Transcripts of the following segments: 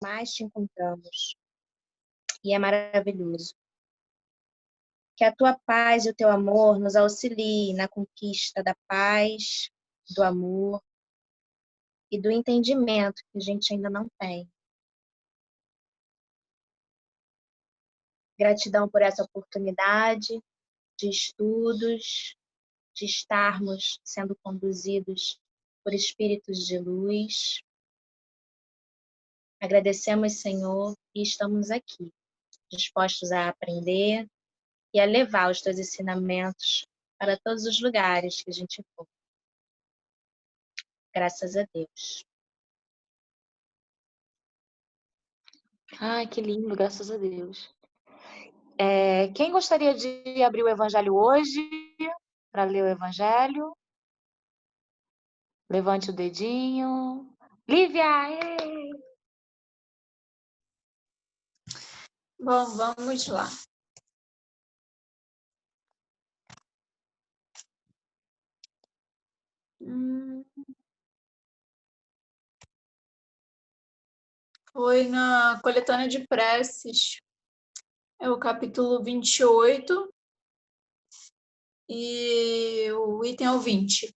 mais te encontramos. E é maravilhoso. Que a tua paz e o teu amor nos auxiliem na conquista da paz, do amor e do entendimento que a gente ainda não tem. Gratidão por essa oportunidade de estudos, de estarmos sendo conduzidos por espíritos de luz. Agradecemos, Senhor, e estamos aqui, dispostos a aprender e a levar os teus ensinamentos para todos os lugares que a gente for. Graças a Deus. Ai, que lindo, graças a Deus. Quem gostaria de abrir o Evangelho hoje para ler o Evangelho? Levante o dedinho. Lívia! Ei! Bom, vamos lá. Foi na coletânea de preces, é o capítulo 28 e o item é o 20.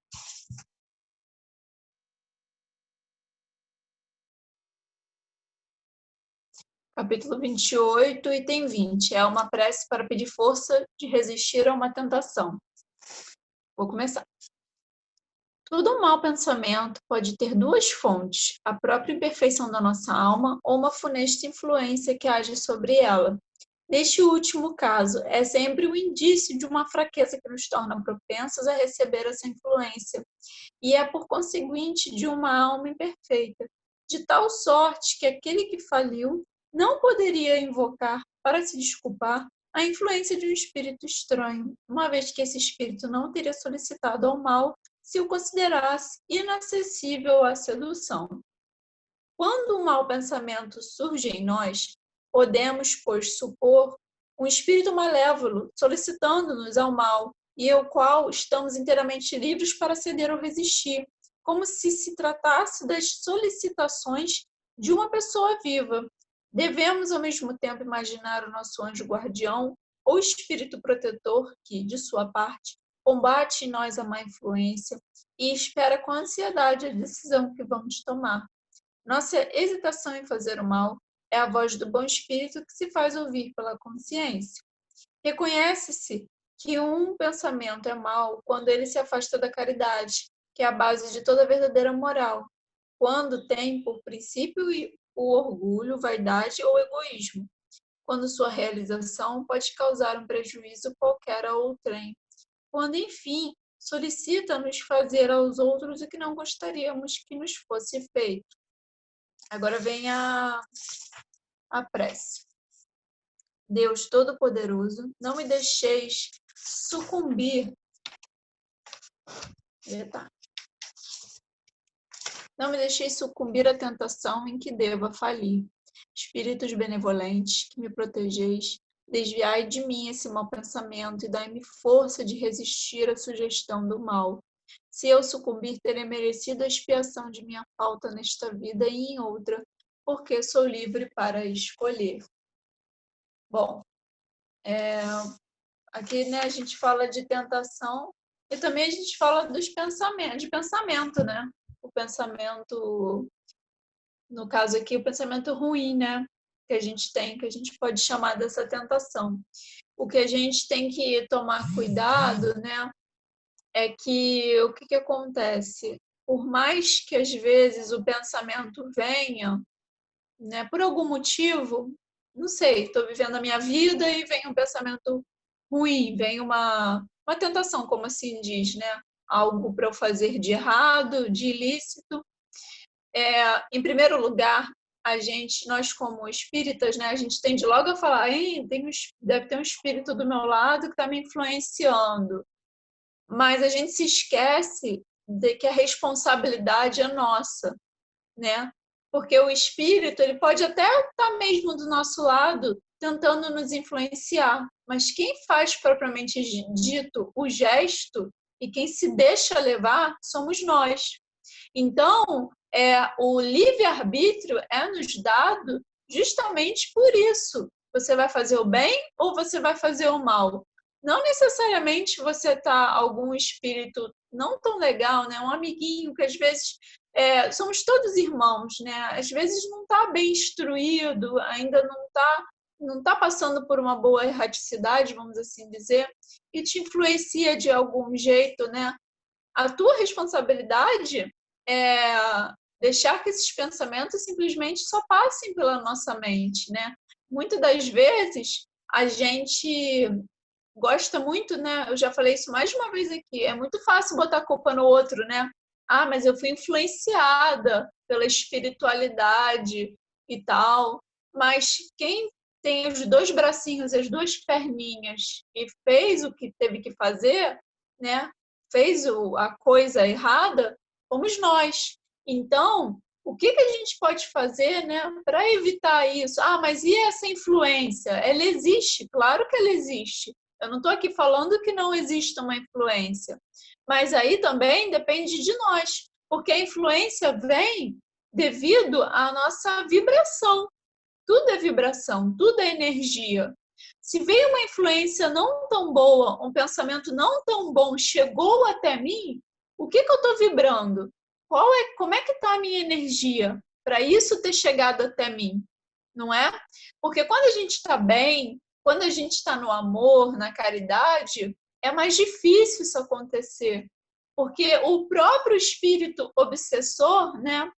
Capítulo 28, item 20. É uma prece para pedir força de resistir a uma tentação. Vou começar. Todo mau pensamento pode ter duas fontes, a própria imperfeição da nossa alma ou uma funesta influência que age sobre ela. Neste último caso, é sempre um indício de uma fraqueza que nos torna propensos a receber essa influência, e é, por conseguinte, de uma alma imperfeita, de tal sorte que aquele que faliu não poderia invocar, para se desculpar, a influência de um espírito estranho, uma vez que esse espírito não teria solicitado ao mal se o considerasse inacessível à sedução. Quando um mau pensamento surge em nós, podemos, pois, supor um espírito malévolo solicitando-nos ao mal, e ao qual estamos inteiramente livres para ceder ou resistir, como se tratasse das solicitações de uma pessoa viva. Devemos, ao mesmo tempo, imaginar o nosso anjo guardião ou espírito protetor que, de sua parte, combate em nós a má influência e espera com ansiedade a decisão que vamos tomar. Nossa hesitação em fazer o mal é a voz do bom espírito que se faz ouvir pela consciência. Reconhece-se que um pensamento é mau quando ele se afasta da caridade, que é a base de toda verdadeira moral, quando tem por princípio o orgulho, vaidade ou egoísmo, quando sua realização pode causar um prejuízo qualquer a outrem, quando, enfim, solicita-nos fazer aos outros o que não gostaríamos que nos fosse feito. Agora vem a prece. Deus Todo-Poderoso, não me deixeis sucumbir. Não me deixeis sucumbir à tentação em que deva falir. Espíritos benevolentes, que me protegeis, desviai de mim esse mau pensamento e dai-me força de resistir à sugestão do mal. Se eu sucumbir, terei merecido a expiação de minha falta nesta vida e em outra, porque sou livre para escolher. Bom, aqui, né, a gente fala de tentação e também a gente fala de pensamento, né? O pensamento, no caso aqui, o pensamento ruim, né? Que a gente tem, que a gente pode chamar dessa tentação. O que a gente tem que tomar cuidado, né? É que o que acontece? Por mais que às vezes o pensamento venha, né, por algum motivo, não sei, estou vivendo a minha vida e vem um pensamento ruim, vem uma tentação, como assim diz, né? Algo para eu fazer de errado, de ilícito. Em primeiro lugar, nós como espíritas, né, a gente tende logo a falar, deve ter um espírito do meu lado que está me influenciando. Mas a gente se esquece de que a responsabilidade é nossa, né? Porque o espírito, ele pode até estar mesmo do nosso lado, tentando nos influenciar, mas quem faz propriamente dito o gesto e quem se deixa levar somos nós. Então, o livre-arbítrio é nos dado justamente por isso. Você vai fazer o bem ou você vai fazer o mal? Não necessariamente você tá algum espírito não tão legal, né? Um amiguinho que às vezes somos todos irmãos, né? Às vezes não está bem instruído, ainda não tá passando por uma boa erraticidade, vamos assim dizer, e te influencia de algum jeito, né? A tua responsabilidade é deixar que esses pensamentos simplesmente só passem pela nossa mente, né? Muitas das vezes a gente gosta muito, né? Eu já falei isso mais de uma vez aqui. É muito fácil botar a culpa no outro, né? Ah, mas eu fui influenciada pela espiritualidade e tal. Mas quem tem os dois bracinhos, as duas perninhas e fez o que teve que fazer, né? Fez a coisa errada, fomos nós. Então, o que a gente pode fazer, né, para evitar isso? Ah, mas e essa influência? Ela existe, claro que ela existe. Eu não estou aqui falando que não existe uma influência, mas aí também depende de nós, porque a influência vem devido à nossa vibração. Tudo é vibração, tudo é energia. Se veio uma influência não tão boa, um pensamento não tão bom chegou até mim, o que eu estou vibrando? Como é que está a minha energia para isso ter chegado até mim? Não é? Porque quando a gente está bem, quando a gente está no amor, na caridade, é mais difícil isso acontecer. Porque o próprio espírito obsessor, né,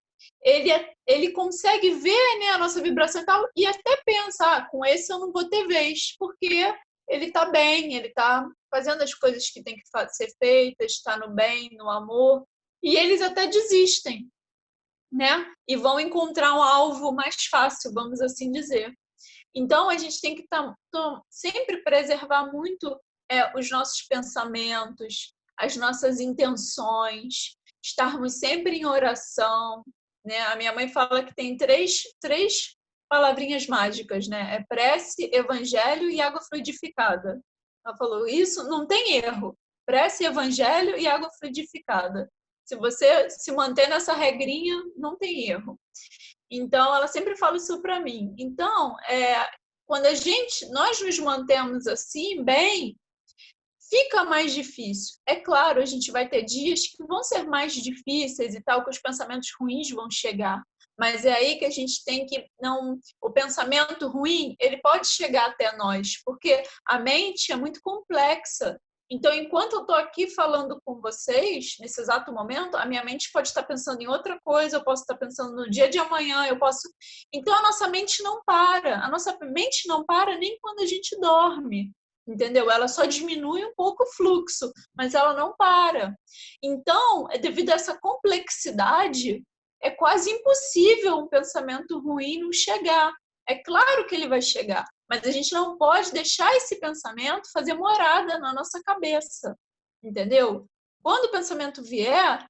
ele consegue ver, né, a nossa vibração e tal, e até pensa, com esse eu não vou ter vez, porque ele está bem, ele está fazendo as coisas que tem que ser feitas, está no bem, no amor, e eles até desistem, né? E vão encontrar um alvo mais fácil, vamos assim dizer. Então, a gente tem que sempre preservar muito os nossos pensamentos, as nossas intenções, estarmos sempre em oração, né? A minha mãe fala que tem três palavrinhas mágicas, né? É prece, evangelho e água fluidificada. Ela falou, isso não tem erro. Prece, evangelho e água fluidificada. Se você se manter nessa regrinha, não tem erro. Então, ela sempre fala isso para mim. Então, quando nós nos mantemos assim, bem, fica mais difícil. É claro, a gente vai ter dias que vão ser mais difíceis e tal, que os pensamentos ruins vão chegar. Mas é aí que a gente tem que o pensamento ruim, ele pode chegar até nós, porque a mente é muito complexa. Então, enquanto eu estou aqui falando com vocês, nesse exato momento, a minha mente pode estar pensando em outra coisa, eu posso estar pensando no dia de amanhã, Então, a nossa mente não para. A nossa mente não para nem quando a gente dorme, entendeu? Ela só diminui um pouco o fluxo, mas ela não para. Então, devido a essa complexidade, é quase impossível um pensamento ruim não chegar. É claro que ele vai chegar, mas a gente não pode deixar esse pensamento fazer morada na nossa cabeça, entendeu? Quando o pensamento vier,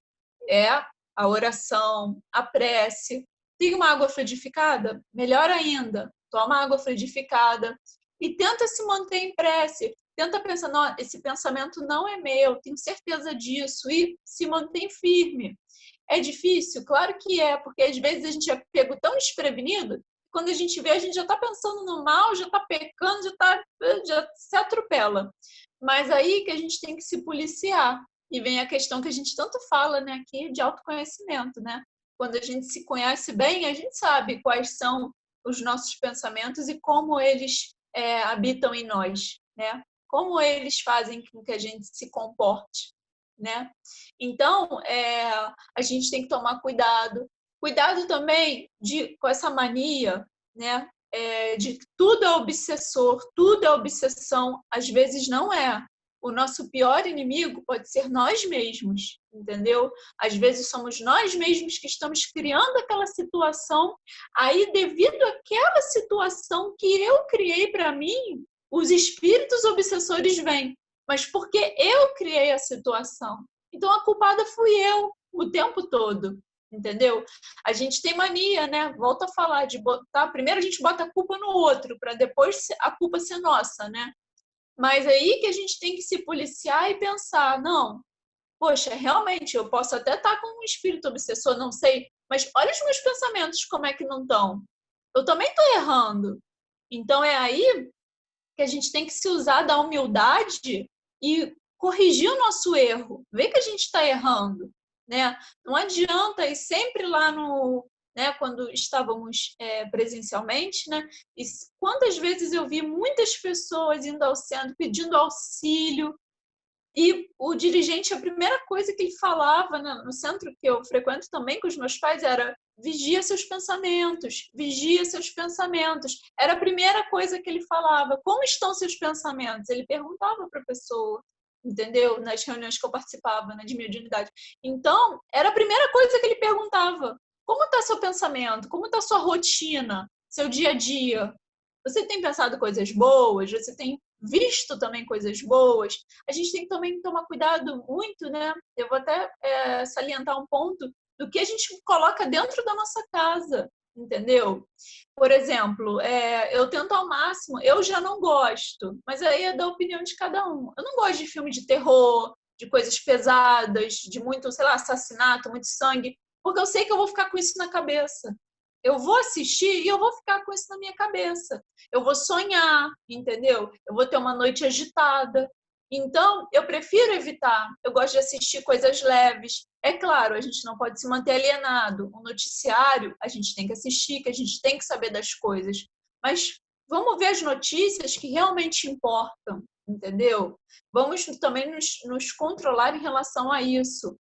é a oração, a prece. Tem uma água fluidificada? Melhor ainda, toma água fluidificada e tenta se manter em prece. Tenta pensar, não, esse pensamento não é meu, tenho certeza disso, e se mantém firme. É difícil? Claro que é, porque às vezes a gente é pego tão desprevenido, quando a gente vê, a gente já está pensando no mal, já está pecando, já se atropela. Mas aí que a gente tem que se policiar. E vem a questão que a gente tanto fala, né, aqui de autoconhecimento, né? Quando a gente se conhece bem, a gente sabe quais são os nossos pensamentos e como eles habitam em nós, né? Como eles fazem com que a gente se comporte, né? Então, a gente tem que tomar cuidado. Cuidado também com essa mania, né? De que tudo é obsessor, tudo é obsessão. Às vezes não é. O nosso pior inimigo pode ser nós mesmos, entendeu? Às vezes somos nós mesmos que estamos criando aquela situação. Aí, devido àquela situação que eu criei para mim, os espíritos obsessores vêm. Mas porque eu criei a situação. Então, a culpada fui eu o tempo todo. Entendeu? A gente tem mania, né? Volto a falar de botar. Primeiro a gente bota a culpa no outro, para depois a culpa ser nossa, né? Mas aí que a gente tem que se policiar e pensar, não, poxa, realmente, eu posso até estar com um espírito obsessor, não sei, mas olha os meus pensamentos, como é que não estão. Eu também estou errando. Então, é aí que a gente tem que se usar da humildade e corrigir o nosso erro, ver que a gente está errando, né? Não adianta ir sempre lá no, né, quando estávamos presencialmente, né? E quantas vezes eu vi muitas pessoas indo ao centro pedindo auxílio, e o dirigente, a primeira coisa que ele falava, né, no centro que eu frequento também com os meus pais era: vigia seus pensamentos, vigia seus pensamentos. Era a primeira coisa que ele falava. Como estão seus pensamentos? Ele perguntava para a pessoa, entendeu? Nas reuniões que eu participava, né, de mediunidade. Então, era a primeira coisa que ele perguntava. Como está seu pensamento? Como está sua rotina? Seu dia a dia? Você tem pensado coisas boas? Você tem visto também coisas boas? A gente tem que também tomar cuidado muito, né? Eu vou até salientar um ponto do que a gente coloca dentro da nossa casa, entendeu? Por exemplo, eu tento ao máximo, eu já não gosto, mas aí é da opinião de cada um. Eu não gosto de filme de terror, de coisas pesadas, de muito, sei lá, assassinato, muito sangue, porque eu sei que eu vou ficar com isso na cabeça. Eu vou assistir e eu vou ficar com isso na minha cabeça. Eu vou sonhar, entendeu? Eu vou ter uma noite agitada. Então, eu prefiro evitar. Eu gosto de assistir coisas leves. É claro, a gente não pode se manter alienado. O noticiário, a gente tem que assistir, que a gente tem que saber das coisas. Mas vamos ver as notícias que realmente importam, entendeu? Vamos também nos controlar em relação a isso.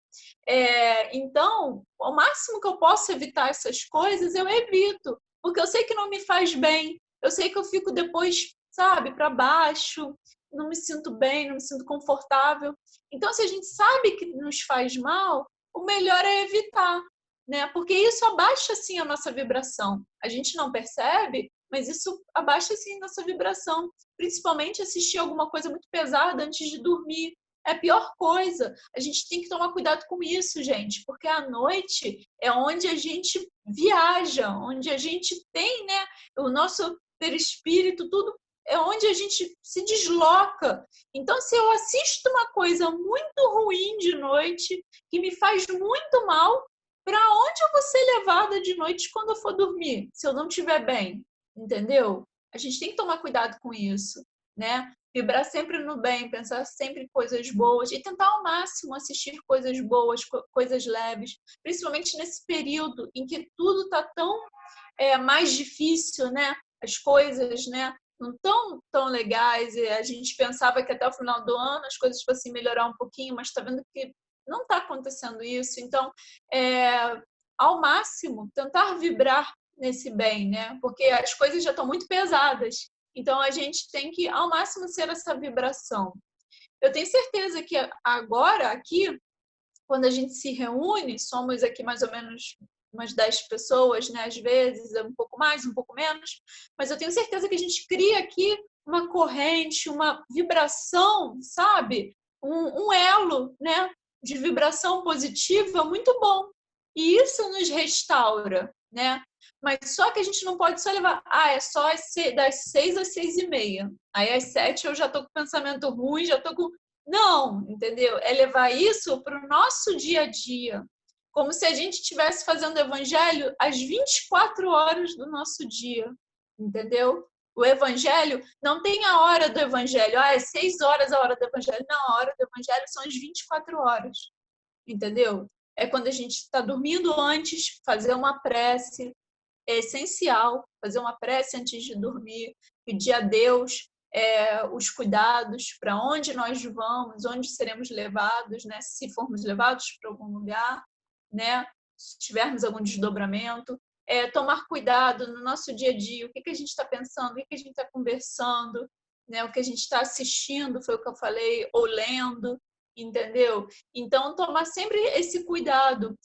Então, o máximo que eu posso evitar essas coisas, eu evito. Porque eu sei que não me faz bem. Eu sei que eu fico depois, sabe, para baixo, não me sinto bem, não me sinto confortável. Então, se a gente sabe que nos faz mal, o melhor é evitar, né? Porque isso abaixa, assim, a nossa vibração. A gente não percebe, mas isso abaixa, assim, a nossa vibração. Principalmente assistir alguma coisa muito pesada antes de dormir. É a pior coisa. A gente tem que tomar cuidado com isso, gente, porque à noite é onde a gente viaja, onde a gente tem, né, o nosso perispírito, tudo é onde a gente se desloca. Então, se eu assisto uma coisa muito ruim de noite, que me faz muito mal, para onde eu vou ser levada de noite quando eu for dormir, se eu não estiver bem? Entendeu? A gente tem que tomar cuidado com isso, né? Vibrar sempre no bem, pensar sempre em coisas boas e tentar ao máximo assistir coisas boas, coisas leves, principalmente nesse período em que tudo está tão mais difícil, né? As coisas, né, não tão tão legais. E a gente pensava que até o final do ano as coisas fossem melhorar um pouquinho, mas está vendo que não está acontecendo isso. Então, ao máximo, tentar vibrar nesse bem, né? Porque as coisas já estão muito pesadas. Então, a gente tem que, ao máximo, ser essa vibração. Eu tenho certeza que agora, aqui, quando a gente se reúne, somos aqui mais ou menos umas 10 pessoas, né? Às vezes, um pouco mais, um pouco menos. Mas eu tenho certeza que a gente cria aqui uma corrente, uma vibração, sabe? Um elo, né? De vibração positiva muito bom. E isso nos restaura, né? Mas só que a gente não pode só levar, é só das 6 às 6h30. Aí às 7 eu já tô com pensamento ruim, já tô com... Não, entendeu? É levar isso para o nosso dia a dia. Como se a gente estivesse fazendo o evangelho às 24 horas do nosso dia, entendeu? O evangelho não tem a hora do evangelho, é 6 horas a hora do evangelho. Não, a hora do evangelho são as 24 horas, entendeu? É quando a gente está dormindo antes, fazer uma prece. É essencial fazer uma prece antes de dormir, pedir a Deus os cuidados para onde nós vamos, onde seremos levados, né? Se formos levados para algum lugar, né? Se tivermos algum desdobramento, tomar cuidado no nosso dia a dia, o que a gente está pensando, o que a gente está conversando, né? O que a gente está assistindo, foi o que eu falei, ou lendo, entendeu? Então, tomar sempre esse cuidado.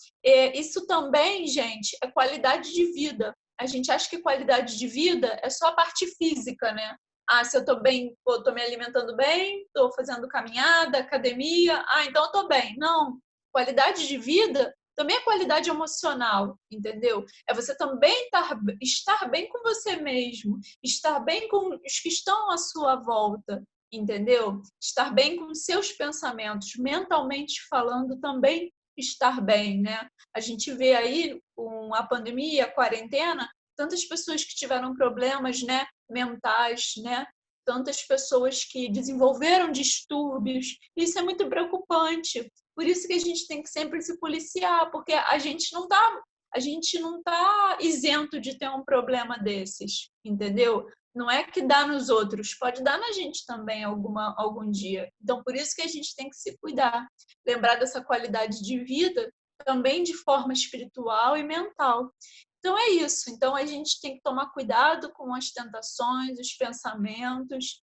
Isso também, gente, é qualidade de vida. A gente acha que qualidade de vida é só a parte física, né? Se eu estou bem, estou me alimentando bem, estou fazendo caminhada, academia, então eu estou bem. Não, qualidade de vida também é qualidade emocional, entendeu? É você também estar bem com você mesmo, estar bem com os que estão à sua volta, entendeu? Estar bem com seus pensamentos, mentalmente falando também estar bem, né? A gente vê aí com a pandemia, a quarentena, tantas pessoas que tiveram problemas, né, mentais, né? Tantas pessoas que desenvolveram distúrbios. Isso é muito preocupante. Por isso que a gente tem que sempre se policiar, porque a gente não tá isento de ter um problema desses, entendeu? Não é que dá nos outros, pode dar na gente também algum dia. Então, por isso que a gente tem que se cuidar, lembrar dessa qualidade de vida também de forma espiritual e mental. Então, é isso. Então, a gente tem que tomar cuidado com as tentações, os pensamentos.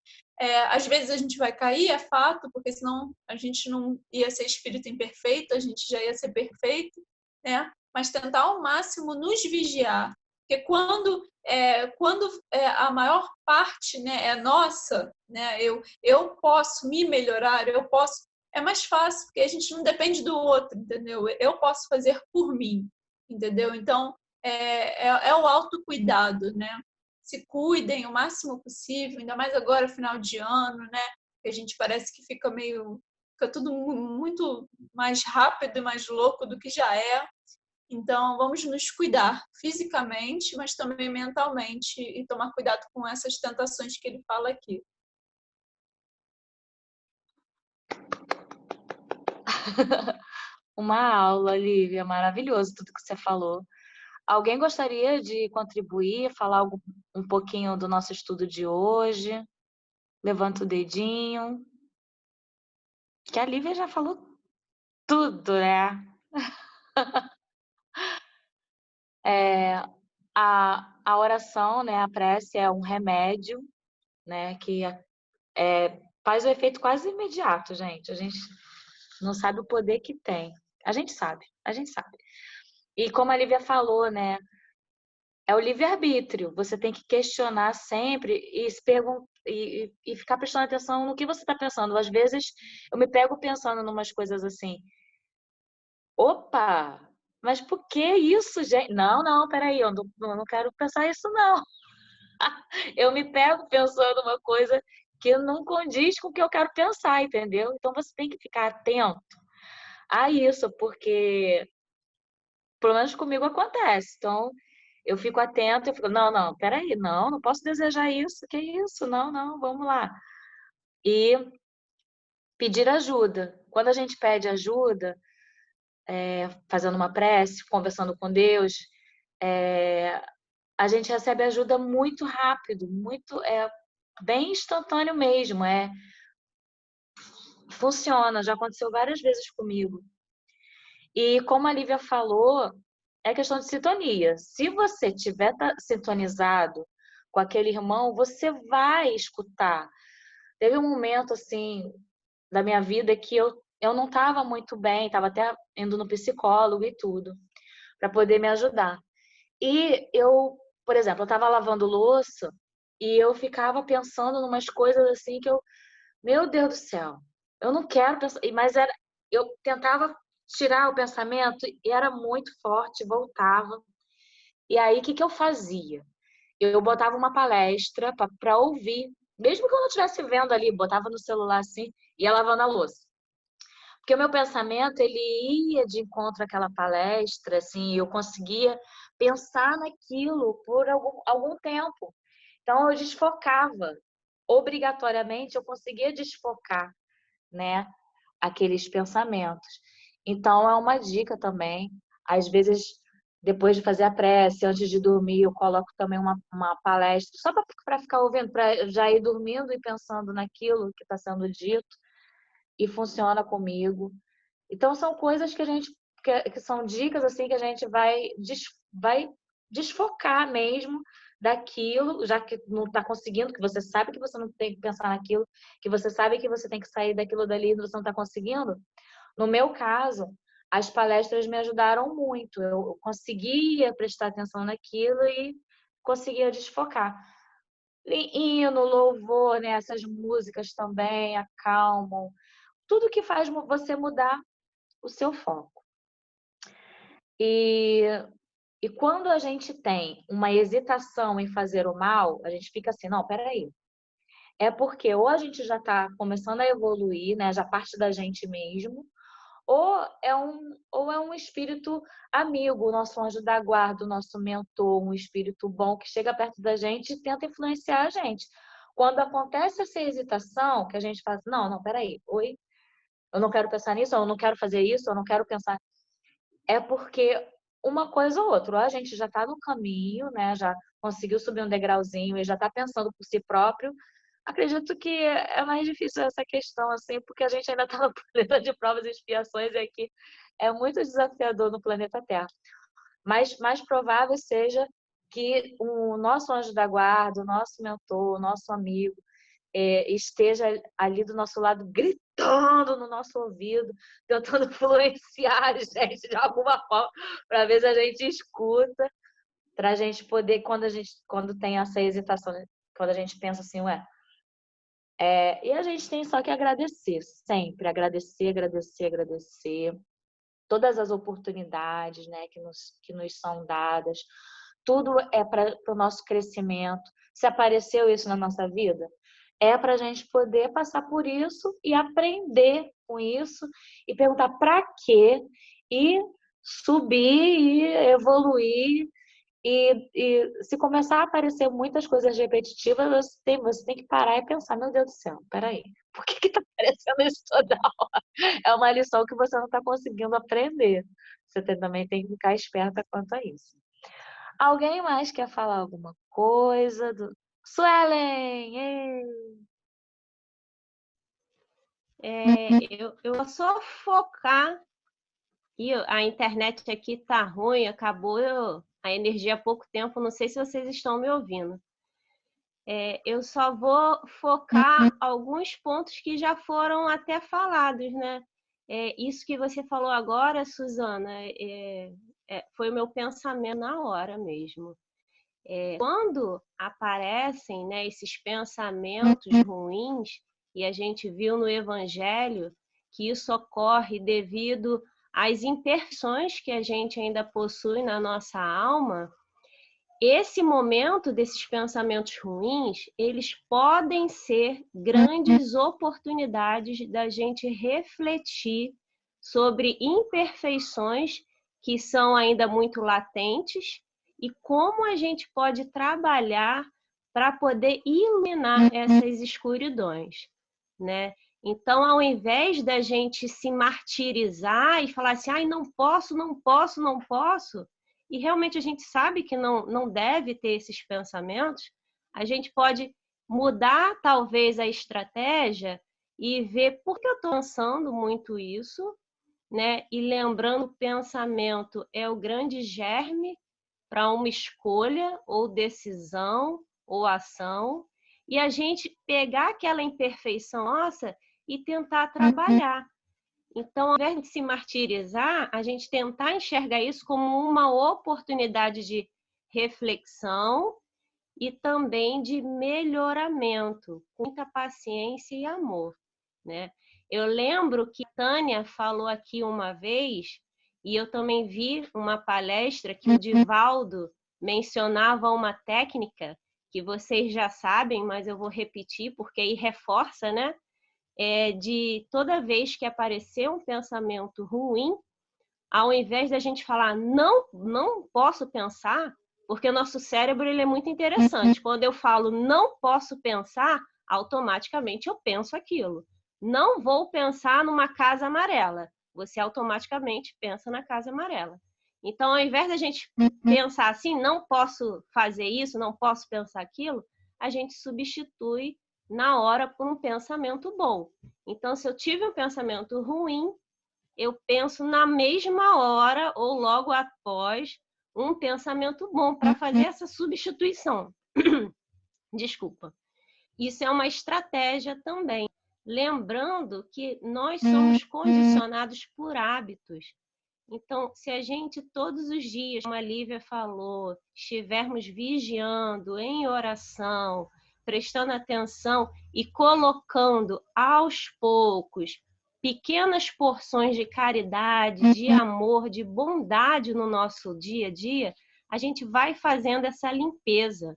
Às vezes a gente vai cair, é fato, porque senão a gente não ia ser espírito imperfeito, a gente já ia ser perfeito, né? Mas tentar ao máximo nos vigiar. Porque quando a maior parte, né, é nossa, né, eu posso me melhorar, eu posso, é mais fácil, porque a gente não depende do outro, entendeu? Eu posso fazer por mim, entendeu? Então, é o autocuidado, né? Se cuidem o máximo possível, ainda mais agora, final de ano, né? Que a gente parece que fica tudo muito mais rápido e mais louco do que já é. Então, vamos nos cuidar fisicamente, mas também mentalmente e tomar cuidado com essas tentações que ele fala aqui. Uma aula, Lívia, maravilhoso tudo que você falou. Alguém gostaria de contribuir, falar um pouquinho do nosso estudo de hoje? Levanta o dedinho. Que a Lívia já falou tudo, né? A oração, né, a prece é um remédio, né, que faz o efeito quase imediato, gente. A gente não sabe o poder que tem. A gente sabe. E como a Lívia falou, né, é o livre-arbítrio. Você tem que questionar sempre e se perguntar e ficar prestando atenção no que você está pensando. Às vezes eu me pego pensando em umas coisas assim. Opa! Mas por que isso, gente? Não, peraí, eu não quero pensar isso, não. Eu me pego pensando uma coisa que não condiz com o que eu quero pensar, entendeu? Então você tem que ficar atento a isso, porque pelo menos comigo acontece. Então eu fico atenta, eu fico, não, peraí, não posso desejar isso, que isso? Não, vamos lá. E pedir ajuda. Quando a gente pede ajuda, fazendo uma prece, conversando com Deus, a gente recebe ajuda muito rápido, bem instantâneo mesmo. Funciona, já aconteceu várias vezes comigo. E como a Lívia falou, é questão de sintonia. Se você tiver sintonizado com aquele irmão, você vai escutar. Teve um momento, assim, da minha vida que eu não estava muito bem, estava até indo no psicólogo e tudo, para poder me ajudar. E por exemplo, eu estava lavando louça e eu ficava pensando em umas coisas assim meu Deus do céu, eu não quero pensar, mas eu tentava tirar o pensamento e era muito forte, voltava. E aí, o que eu fazia? Eu botava uma palestra para ouvir, mesmo que eu não estivesse vendo ali, botava no celular assim e ia lavando a louça. Porque o meu pensamento, ele ia de encontro àquela palestra, assim, eu conseguia pensar naquilo por algum tempo. Então, eu desfocava. Obrigatoriamente, eu conseguia desfocar, né, aqueles pensamentos. Então, é uma dica também. Às vezes, depois de fazer a prece, antes de dormir, eu coloco também uma palestra, só para ficar ouvindo, para já ir dormindo e pensando naquilo que está sendo dito, e funciona comigo. Então, são coisas que são dicas assim que a gente vai desfocar mesmo daquilo, já que não está conseguindo, que você sabe que você não tem que pensar naquilo, que você sabe que você tem que sair daquilo dali e você não está conseguindo. No meu caso, as palestras me ajudaram muito. Eu conseguia prestar atenção naquilo e conseguia desfocar. Hino, louvor, né? Essas músicas também acalmam. Tudo que faz você mudar o seu foco. E quando a gente tem uma hesitação em fazer o mal, a gente fica assim, não, peraí. é porque ou a gente já está começando a evoluir, né? Já parte da gente mesmo, ou é um espírito amigo, o nosso anjo da guarda, o nosso mentor, um espírito bom que chega perto da gente e tenta influenciar a gente. Quando acontece essa hesitação, que a gente fala, não, não, peraí, oi, eu não quero pensar nisso, eu não quero fazer isso, eu não quero pensar. É porque uma coisa ou outra, ou a gente já está no caminho, né? Já conseguiu subir um degrauzinho e já está pensando por si próprio. Acredito que é mais difícil essa questão, assim, porque a gente ainda está no planeta de provas e expiações e aqui é muito desafiador no planeta Terra. Mas mais provável seja que o nosso anjo da guarda, o nosso mentor, o nosso amigo, esteja ali do nosso lado, gritando no nosso ouvido, tentando influenciar a gente de alguma forma, para ver se a gente escuta, para a gente poder, quando tem essa hesitação, quando a gente pensa assim, ué, e a gente tem só que agradecer, sempre agradecer, agradecer, agradecer todas as oportunidades, né, que nos são dadas. Tudo é para o nosso crescimento. Se apareceu isso na nossa vida, é para a gente poder passar por isso e aprender com isso e perguntar para quê e subir e evoluir. E se começar a aparecer muitas coisas repetitivas, você tem que parar e pensar, meu Deus do céu, peraí, por que está aparecendo isso toda hora? É uma lição que você não está conseguindo aprender. Você também tem que ficar esperta quanto a isso. Alguém mais quer falar alguma coisa? Suelen! Ei! Eu vou só focar, e a internet aqui tá ruim, acabou a energia há pouco tempo, não sei se vocês estão me ouvindo. Eu só vou focar alguns pontos que já foram até falados, né? Isso que você falou agora, Suzana, foi o meu pensamento na hora mesmo. Quando aparecem, né, esses pensamentos ruins, e a gente viu no Evangelho que isso ocorre devido às imperfeições que a gente ainda possui na nossa alma, esse momento desses pensamentos ruins, eles podem ser grandes oportunidades da gente refletir sobre imperfeições que são ainda muito latentes e como a gente pode trabalhar para poder iluminar essas escuridões, né? Então, ao invés da gente se martirizar e falar assim, ai, não posso, não posso, não posso, e realmente a gente sabe que não deve ter esses pensamentos, a gente pode mudar talvez a estratégia e ver por que eu estou pensando muito isso, né? E lembrando, o pensamento é o grande germe para uma escolha ou decisão ou ação, e a gente pegar aquela imperfeição nossa e tentar trabalhar. Então, ao invés de se martirizar, a gente tentar enxergar isso como uma oportunidade de reflexão e também de melhoramento, com muita paciência e amor, né? Eu lembro que Tânia falou aqui uma vez, e eu também vi uma palestra que o Divaldo mencionava uma técnica que vocês já sabem, mas eu vou repetir porque aí reforça, né? De toda vez que aparecer um pensamento ruim, ao invés da gente falar não posso pensar, porque o nosso cérebro ele é muito interessante. Quando eu falo não posso pensar, automaticamente eu penso aquilo. Não vou pensar numa casa amarela. Você automaticamente pensa na casa amarela. Então, ao invés da gente pensar assim, não posso fazer isso, não posso pensar aquilo, a gente substitui na hora por um pensamento bom. Então, se eu tive um pensamento ruim, eu penso na mesma hora ou logo após um pensamento bom para fazer essa substituição. Desculpa. Isso é uma estratégia também. Lembrando que nós somos condicionados por hábitos. Então, se a gente todos os dias, como a Lívia falou, estivermos vigiando em oração, prestando atenção e colocando aos poucos pequenas porções de caridade, de amor, de bondade no nosso dia a dia, a gente vai fazendo essa limpeza.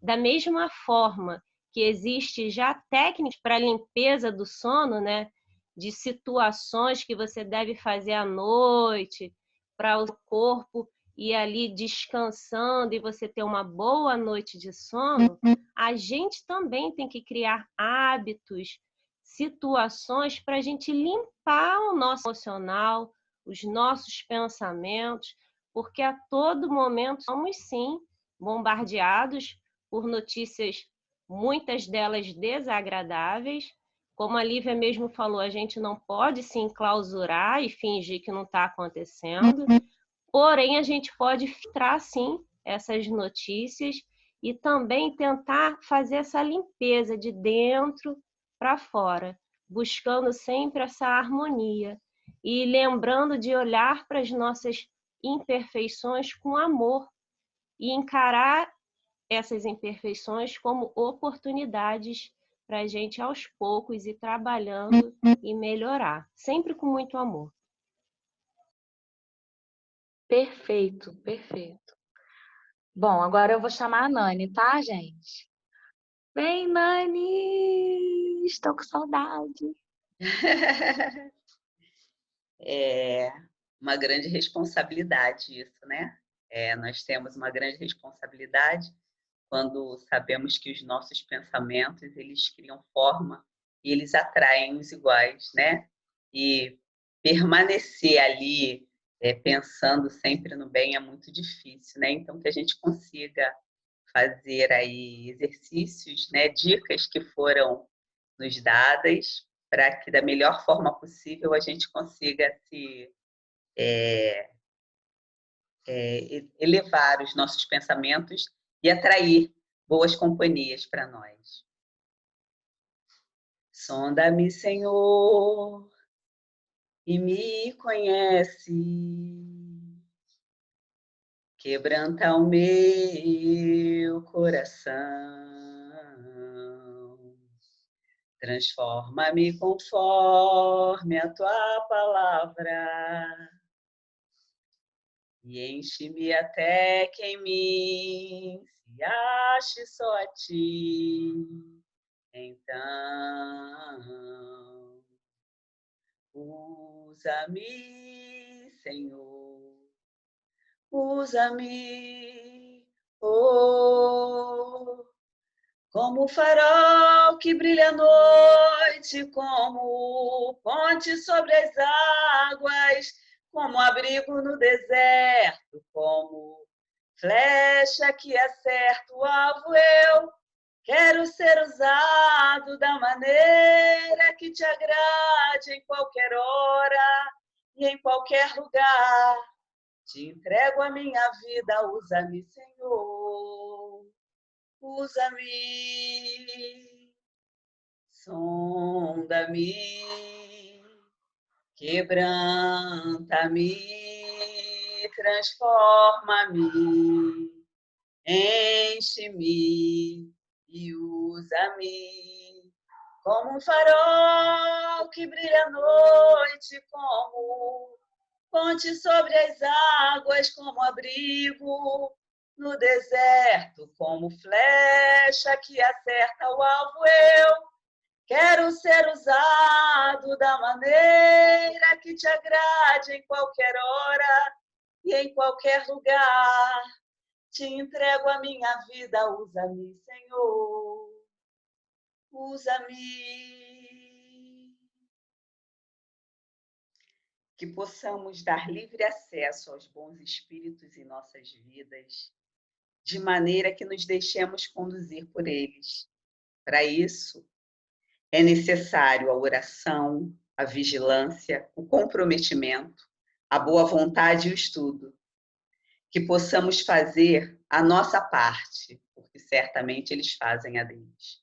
Da mesma forma que existe já técnicas para limpeza do sono, né? De situações que você deve fazer à noite, para o corpo ir ali descansando e você ter uma boa noite de sono, a gente também tem que criar hábitos, situações para a gente limpar o nosso emocional, os nossos pensamentos, porque a todo momento somos, sim, bombardeados por notícias, muitas delas desagradáveis. Como a Lívia mesmo falou, a gente não pode se enclausurar e fingir que não está acontecendo, porém a gente pode filtrar, sim, essas notícias e também tentar fazer essa limpeza de dentro para fora, buscando sempre essa harmonia e lembrando de olhar para as nossas imperfeições com amor e encarar essas imperfeições como oportunidades para a gente, aos poucos, ir trabalhando e melhorar, sempre com muito amor. Perfeito, perfeito. Bom, agora eu vou chamar a Nani, tá, gente? Vem, Nani! Estou com saudade. É uma grande responsabilidade isso, né? Nós temos uma grande responsabilidade quando sabemos que os nossos pensamentos, eles criam forma e eles atraem os iguais, né? E permanecer ali pensando sempre no bem é muito difícil, né? Então, que a gente consiga fazer aí exercícios, né? Dicas que foram nos dadas para que da melhor forma possível a gente consiga se elevar os nossos pensamentos e atrair boas companhias para nós. Sonda-me, Senhor, e me conhece. Quebranta o meu coração. Transforma-me conforme a tua palavra. E enche-me até que em mim se ache só a ti. Então, usa-me, Senhor, usa-me, oh, como o farol que brilha à noite, como ponte sobre as águas, como abrigo no deserto, como flecha que acerta o alvo. Eu quero ser usado da maneira que te agrade em qualquer hora e em qualquer lugar. Te entrego a minha vida, usa-me, Senhor, usa-me, sonda-me, quebranta-me, transforma-me, enche-me e usa-me como um farol que brilha à noite, como ponte sobre as águas, como abrigo no deserto, como flecha que acerta o alvo. Eu quero ser usado da maneira que te agrade em qualquer hora e em qualquer lugar. Te entrego a minha vida, usa-me, Senhor, usa-me. Que possamos dar livre acesso aos bons espíritos em nossas vidas, de maneira que nos deixemos conduzir por eles. Para isso, é necessário a oração, a vigilância, o comprometimento, a boa vontade e o estudo. Que possamos fazer a nossa parte, porque certamente eles fazem a deles.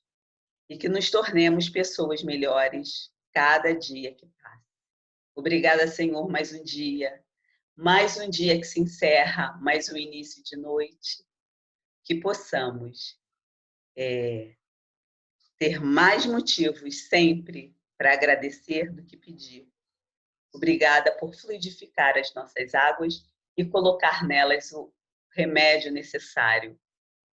E que nos tornemos pessoas melhores cada dia que passa. Obrigada, Senhor, mais um dia que se encerra, mais um início de noite, que possamos ter mais motivos sempre para agradecer do que pedir. Obrigada por fluidificar as nossas águas e colocar nelas o remédio necessário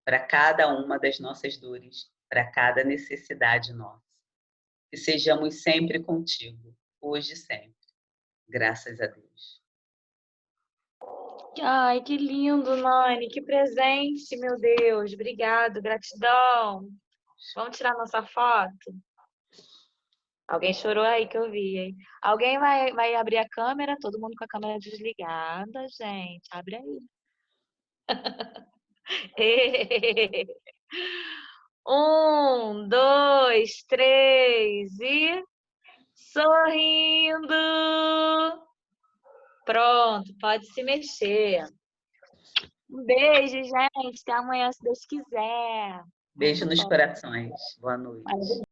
para cada uma das nossas dores para cada necessidade nossa. Que sejamos sempre contigo, hoje e sempre. Graças a Deus. Ai, que lindo, Nani, que presente, meu Deus. Obrigado, gratidão. Vamos tirar nossa foto? Alguém chorou aí que eu vi, hein? Alguém vai abrir a câmera? Todo mundo com a câmera desligada, gente. Abre aí. 1, 2, 3 e sorrindo. Pronto, pode se mexer. Um beijo, gente. Até amanhã, se Deus quiser. Beijo nos corações. Boa noite.